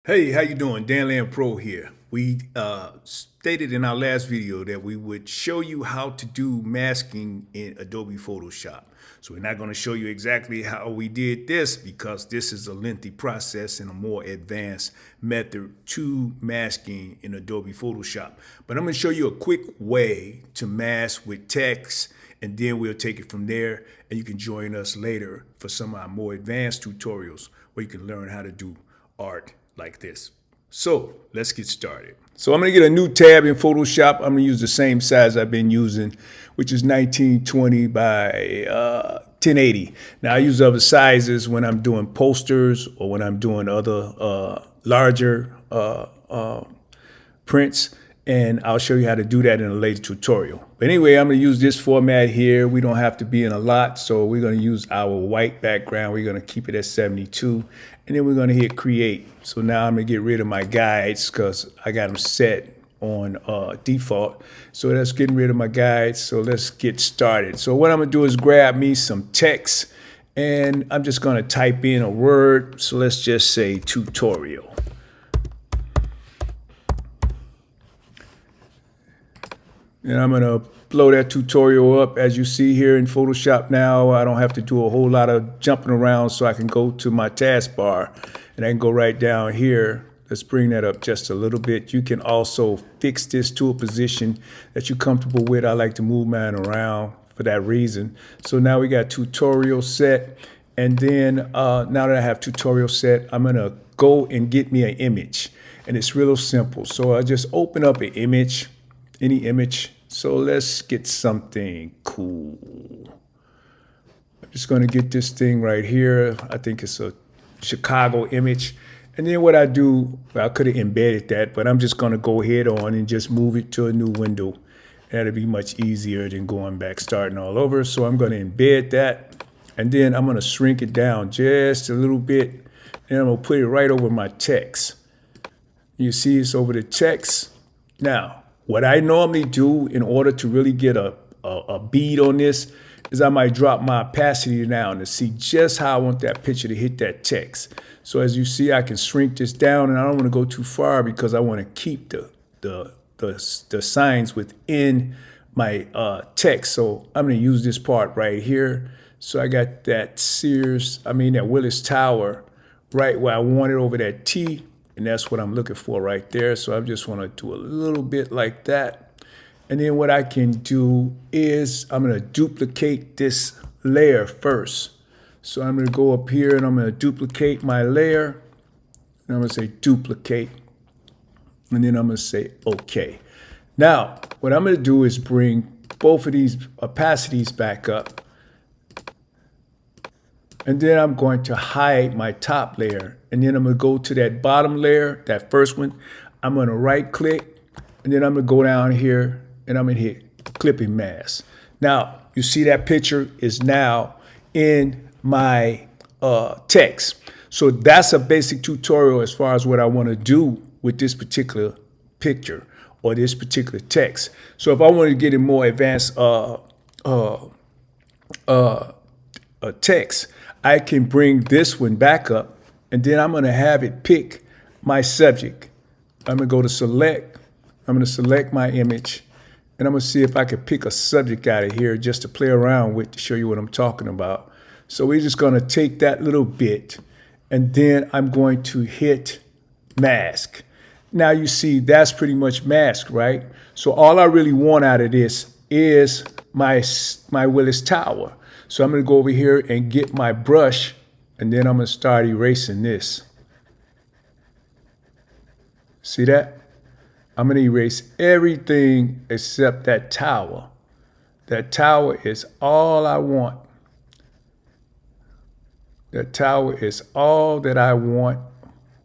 Hey, how you doing? Dan Land Pro here. We stated in our last video that we would show you how to do masking in Adobe Photoshop. So we're not going to show you exactly how we did this because this is a lengthy process and a more advanced method to masking in Adobe Photoshop. But I'm going to show you a quick way to mask with text, and then we'll take it from there, and you can join us later for some of our more advanced tutorials where you can learn how to do art like this. So let's get started. So I'm going to get a new tab in Photoshop. I'm going to use the same size I've been using, which is 1920 by 1080. Now I use other sizes when I'm doing posters or when I'm doing other larger prints, and I'll show you how to do that in a later tutorial. But anyway, I'm going to use this format here. We don't have to be in a lot, so we're going to use our white background. We're going to keep it at 72, and then we're going to hit create. So now I'm going to get rid of my guides because I got them set on default. So that's getting rid of my guides. So let's get started. So what I'm going to do is grab me some text, and I'm just going to type in a word. So let's just say tutorial. And I'm going to blow that tutorial up. As you see here in Photoshop now, I don't have to do a whole lot of jumping around, so I can go to my taskbar and I can go right down here. Let's bring that up just a little bit. You can also fix this to a position that you're comfortable with. I like to move mine around for that reason. So now we got tutorial set. And then now that I have tutorial set, I'm going to go and get me an image. And it's real simple. So I just open up an image. Any image. So let's get something cool. I'm just going to get this thing right here. I think it's a Chicago image. And then what I do, I could have embedded that, but I'm just going to go ahead on and just move it to a new window. That'll be much easier than going back, starting all over. So I'm going to embed that. And then I'm going to shrink it down just a little bit. And I'm going to put it right over my text. You see it's over the text. Now, what I normally do in order to really get a bead on this is I might drop my opacity down to see just how I want that picture to hit that text. So as you see, I can shrink this down, and I don't want to go too far because I want to keep the signs within my text. So I'm going to use this part right here. So I got that Willis Tower right where I want it over that T. And that's what I'm looking for right there. So I just want to do a little bit like that. And then what I can do is I'm going to duplicate this layer first. So I'm going to go up here and I'm going to duplicate my layer. And I'm going to say duplicate. And then I'm going to say OK. Now, what I'm going to do is bring both of these opacities back up. And then I'm going to hide my top layer. And then I'm going to go to that bottom layer, that first one. I'm going to right click. And then I'm going to go down here and I'm going to hit clipping mask. Now, you see that picture is now in my text. So that's a basic tutorial as far as what I want to do with this particular picture or this particular text. So if I want to get a more advanced text, I can bring this one back up, and then I'm going to have it pick my subject. I'm going to go to select. I'm going to select my image, and I'm going to see if I can pick a subject out of here just to play around with to show you what I'm talking about. So we're just going to take that little bit, and then I'm going to hit mask. Now you see that's pretty much masked, right? So all I really want out of this is my Willis Tower. So I'm going to go over here and get my brush, and then I'm going to start erasing this. See that? I'm going to erase everything except that tower. That tower is all I want. That tower is all that I want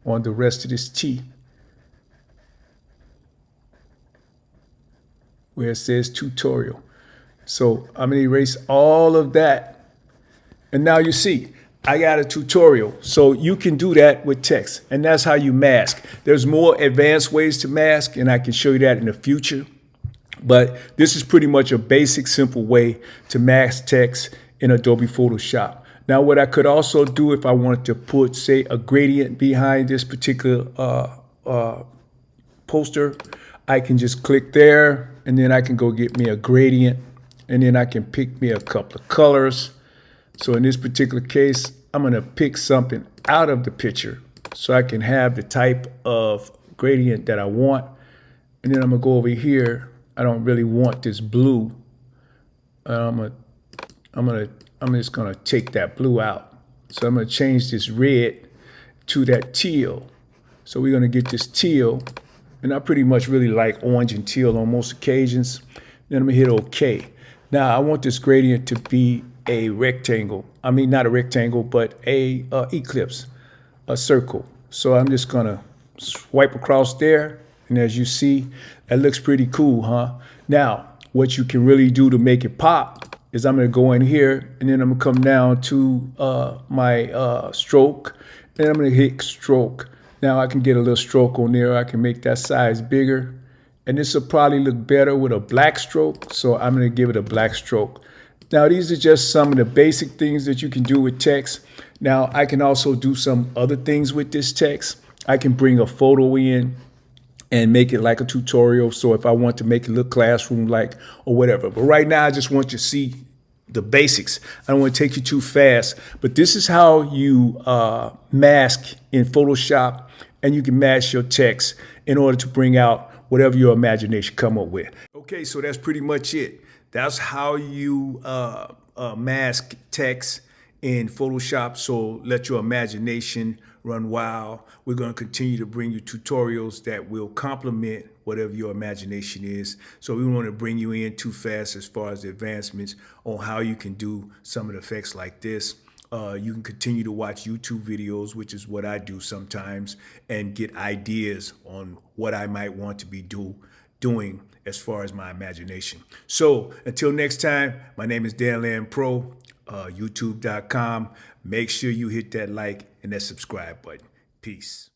on the rest of this T, where it says tutorial. So I'm going to erase all of that. And now you see, I got a tutorial. So you can do that with text. And that's how you mask. There's more advanced ways to mask, and I can show you that in the future. But this is pretty much a basic, simple way to mask text in Adobe Photoshop. Now, what I could also do if I wanted to put, say, a gradient behind this particular poster, I can just click there, and then I can go get me a gradient, and then I can pick me a couple of colors. So in this particular case, I'm going to pick something out of the picture so I can have the type of gradient that I want. And then I'm going to go over here. I don't really want this blue. I'm just going to take that blue out. So I'm going to change this red to that teal. So we're going to get this teal. And I pretty much really like orange and teal on most occasions. Then I'm going to hit OK. Now I want this gradient to be a rectangle. I mean, not a rectangle, but a ellipse, a circle. So I'm just going to swipe across there. And as you see, that looks pretty cool, huh? Now, what you can really do to make it pop is I'm going to go in here, and then I'm going to come down to my stroke, and I'm going to hit stroke. Now I can get a little stroke on there. I can make that size bigger. And this will probably look better with a black stroke. So I'm going to give it a black stroke. Now, these are just some of the basic things that you can do with text. Now, I can also do some other things with this text. I can bring a photo in and make it like a tutorial. So if I want to make it look classroom-like or whatever. But right now, I just want you to see the basics. I don't want to take you too fast. But this is how you mask in Photoshop, and you can mask your text in order to bring out whatever your imagination come up with. Okay, so that's pretty much it. That's how you mask text in Photoshop. So let your imagination run wild. We're going to continue to bring you tutorials that will complement whatever your imagination is. So we want to bring you in too fast as far as the advancements on how you can do some of the effects like this. You can continue to watch YouTube videos, which is what I do sometimes, and get ideas on what I might want to be doing as far as my imagination. So until next time, my name is Dan Land Pro, youtube.com. Make sure you hit that like and that subscribe button. Peace.